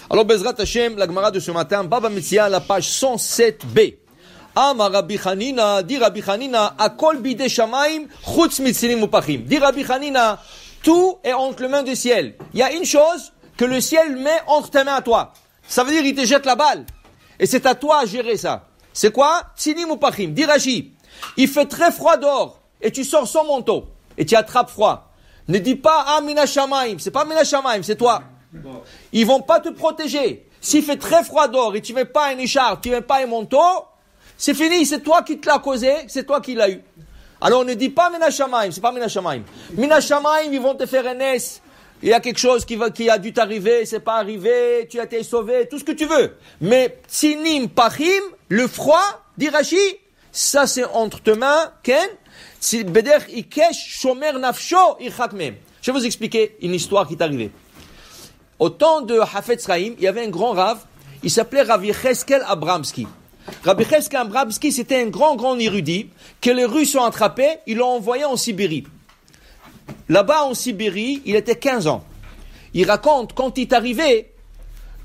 Alors, Bezrat Hashem, la Gemara de ce matin, Baba Metzia, la page 107b. Amar Rabbi Hanina, dit Rabbi Hanina, Akol bide shamaim, chutz mitzilim upachim. Dit Rabbi Hanina, tout est entre les mains du ciel. Il y a une chose que le ciel met entre tes mains à toi. Ça veut dire qu'il te jette la balle. Et c'est à toi à gérer ça. C'est quoi? Tzilim upachim. Dit Rashi, il fait très froid dehors, et tu sors sans manteau, et tu attrapes froid. Ne dis pas, ah, mina shamaim. C'est pas mina shamaim, c'est toi. Ils vont pas te protéger. S'il fait très froid dehors et tu mets pas une écharpe, tu mets pas un manteau, c'est fini, c'est toi qui te l'as causé, c'est toi qui l'as eu. Alors ne dis pas Mina Shamaim, c'est pas Mina Shamaim. Mina Shamaim, ils vont te faire un S. Il y a quelque chose qui a dû t'arriver, c'est pas arrivé, tu as été sauvé, tout ce que tu veux. Mais Tsinim Pachim, le froid, dit Rashi, ça c'est entre tes mains, Ken, Beder Ikesh Shomer Nafsho Irchakmem. Je vais vous expliquer une histoire qui est arrivée. Au temps de Hafetz Chaim, il y avait un grand rave, il s'appelait Rav Yecheskel Abramski. Rav Yecheskel Abramski, c'était un grand érudit, que les Russes ont attrapé, ils l'ont envoyé en Sibérie. Là-bas, en Sibérie, il était 15 ans. Il raconte, quand il est arrivé,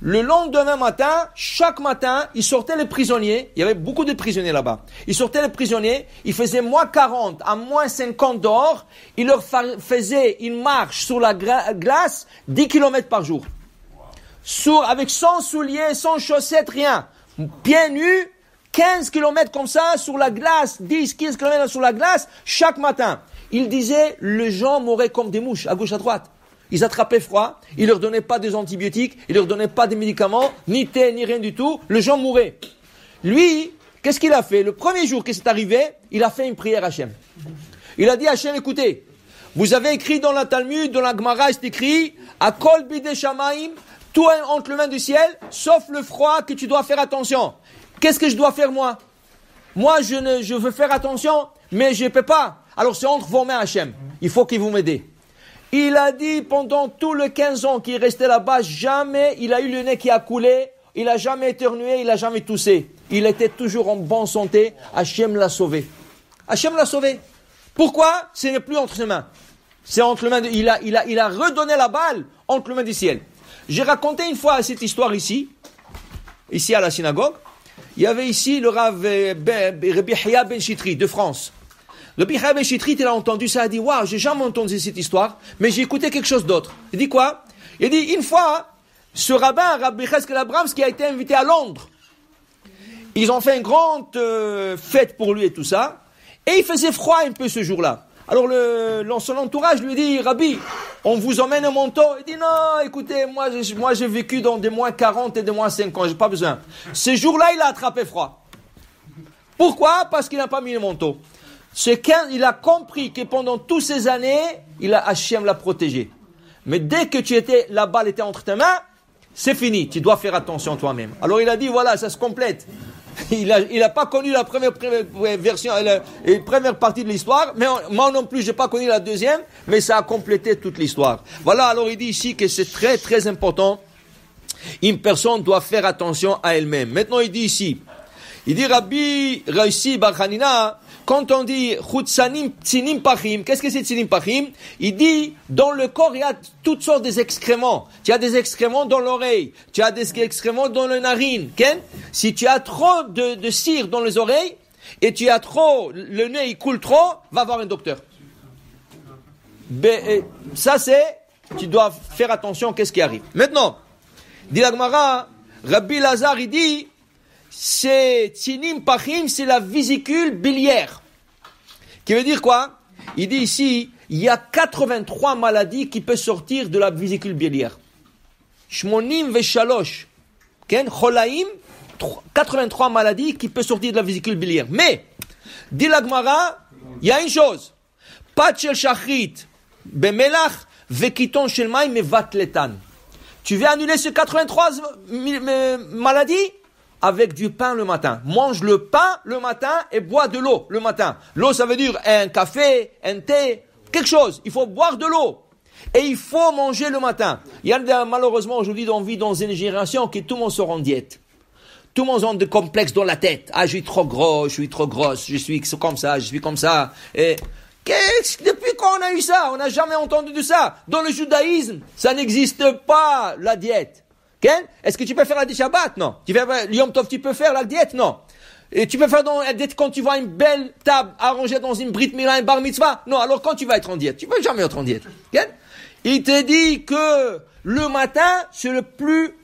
le lendemain matin, chaque matin, il sortait les prisonniers, il y avait beaucoup de prisonniers là-bas. Il sortait les prisonniers, il faisait moins 40 à moins 50 dehors, il leur faisait une marche sur la glace 10 km par jour. Avec 100 souliers, 100 chaussettes, rien. Pieds nus, 15 km comme ça sur la glace, 10-15 km sur la glace, chaque matin. Il disait, les gens mouraient comme des mouches, à gauche, à droite. Ils attrapaient froid, ils leur donnaient pas des antibiotiques, ils leur donnaient pas des médicaments, ni thé, ni rien du tout, les gens mouraient. Lui, qu'est-ce qu'il a fait? Le premier jour que c'est arrivé, il a fait une prière à Hachem. Il a dit à Hachem, écoutez, vous avez écrit dans la Talmud, dans la Gemara, c'est écrit, Akol bide shamaim, tout est entre les mains du ciel, sauf le froid que tu dois faire attention. Qu'est-ce que je dois faire moi? Moi, je veux faire attention, mais je ne peux pas. Alors c'est entre vos mains Hachem. Il faut que vous m'aidez. Il a dit pendant tous les 15 ans qu'il restait là-bas, jamais il a eu le nez qui a coulé, il a jamais éternué, il a jamais toussé. Il était toujours en bonne santé, Hachem l'a sauvé. Hachem l'a sauvé. Pourquoi? Ce n'est plus entre ses mains. C'est entre les mains il a redonné la balle entre les mains du ciel. J'ai raconté une fois cette histoire ici à la synagogue. Il y avait ici le Rav Rabbi Haya ben Shitri de France. Rabbi Haya ben Shitri, il a entendu ça, il a dit, waouh, j'ai jamais entendu cette histoire, mais j'ai écouté quelque chose d'autre. Il dit quoi? Il dit, une fois, ce rabbin, Rabbi Yecheskel Abramski, qui a été invité à Londres. Ils ont fait une grande fête pour lui et tout ça, et il faisait froid un peu ce jour-là. Alors son entourage lui dit, Rabbi, on vous emmène un manteau? Il dit, non, écoutez, moi j'ai vécu dans des moins 40 et des moins 50, j'ai pas besoin. Ce jour-là, il a attrapé froid. Pourquoi? Parce qu'il n'a pas mis le manteau. Il a compris que pendant toutes ces années, Hachem l'a protégé. Mais dès que la balle était entre tes mains, c'est fini, tu dois faire attention toi-même. Alors il a dit, voilà, ça se complète. Il a pas connu la première version, la première partie de l'histoire, mais moi non plus, j'ai pas connu la deuxième, mais ça a complété toute l'histoire. Voilà, alors il dit ici que c'est très très important. Une personne doit faire attention à elle-même. Maintenant, il dit ici, Rabbi Raisi Bar Hanina, quand on dit Chutzanim Tsinim Pachim, qu'est-ce que c'est Tsinim Pachim? Il dit, dans le corps, il y a toutes sortes d'excréments. Tu as des excréments dans l'oreille, tu as des excréments dans les narines. Si tu as trop de cire dans les oreilles, et tu as trop, le nez il coule trop, va voir un docteur. Ça c'est, tu dois faire attention, qu'est-ce qui arrive. Maintenant, dit la Gemara, Rabbi Lazar, il dit, c'est Tsinim Pachim, c'est la vésicule biliaire. Qui veut dire quoi? Il dit ici, il y a 83 maladies qui peuvent sortir de la vésicule biliaire. Shmonim veshalosh. Cholaim, 83 maladies qui peuvent sortir de la vésicule biliaire. Mais, dit la Gemara, il y a une chose. Pat shel shachrit, bemelach, vekiton shel maim, mevatletan. Tu veux annuler ces 83 maladies? Avec du pain le matin. Mange le pain le matin et bois de l'eau le matin. L'eau, ça veut dire un café, un thé, quelque chose. Il faut boire de l'eau. Et il faut manger le matin. Il y a malheureusement aujourd'hui, on vit dans une génération que tout le monde sort en diète. Tout le monde a des complexes dans la tête. Ah, je suis trop gros, je suis trop grosse, je suis comme ça, je suis comme ça. Et depuis quand on a eu ça? On n'a jamais entendu de ça. Dans le judaïsme, ça n'existe pas, la diète. Est-ce que tu peux faire la Shabbat? Non. Tu fais Yom Tov, tu peux faire la diète? Non. Et tu peux faire la diète quand tu vois une belle table arrangée dans une Brit Mila, un Bar Mitzvah? Non. Alors quand tu vas être en diète? Tu ne peux jamais être en diète. Il te dit que le matin, c'est le plus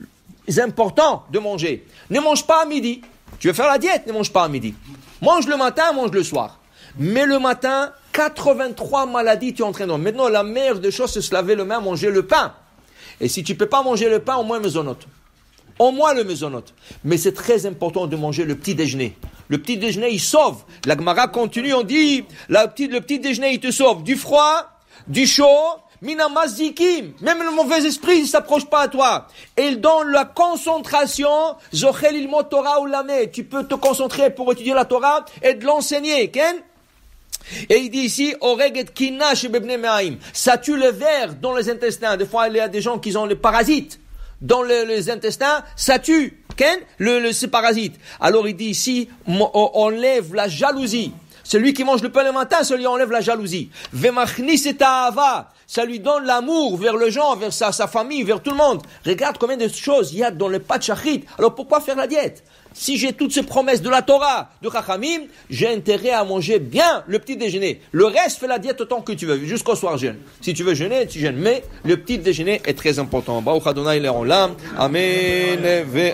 important de manger. Ne mange pas à midi. Tu veux faire la diète? Ne mange pas à midi. Mange le matin, mange le soir. Mais le matin, 83 maladies tu es en train de... Maintenant, la meilleure des choses, c'est se laver les mains, manger le pain. Et si tu ne peux pas manger le pain, au moins mésonote. Au moins le mésonote. Mais c'est très important de manger le petit déjeuner. Le petit déjeuner, il sauve. La Gemara continue, on dit, le petit déjeuner, il te sauve du froid, du chaud, minamazikim. Même le mauvais esprit, il ne s'approche pas à toi. Et il donne la concentration, zochel ilmot Torah ou lamé. Tu peux te concentrer pour étudier la Torah et de l'enseigner, Ken? Et il dit ici, Oreget kina shebebne me'aim. Ça tue le ver dans les intestins. Des fois, il y a des gens qui ont les parasites dans les intestins. Ça tue, Ken, ces parasites. Alors il dit ici, enlève la jalousie. Celui qui mange le pain le matin, celui enlève la jalousie. Vemachnis et ta'ava. Ça lui donne l'amour vers le gens, vers sa famille, vers tout le monde. Regarde combien de choses il y a dans le Pachachit. Alors pourquoi faire la diète? Si j'ai toutes ces promesses de la Torah, de Chachamim, j'ai intérêt à manger bien le petit déjeuner. Le reste, fais la diète autant que tu veux, jusqu'au soir jeûne. Si tu veux jeûner, tu jeûnes. Mais le petit déjeuner est très important. Baruch Adonai le'olam. Amen.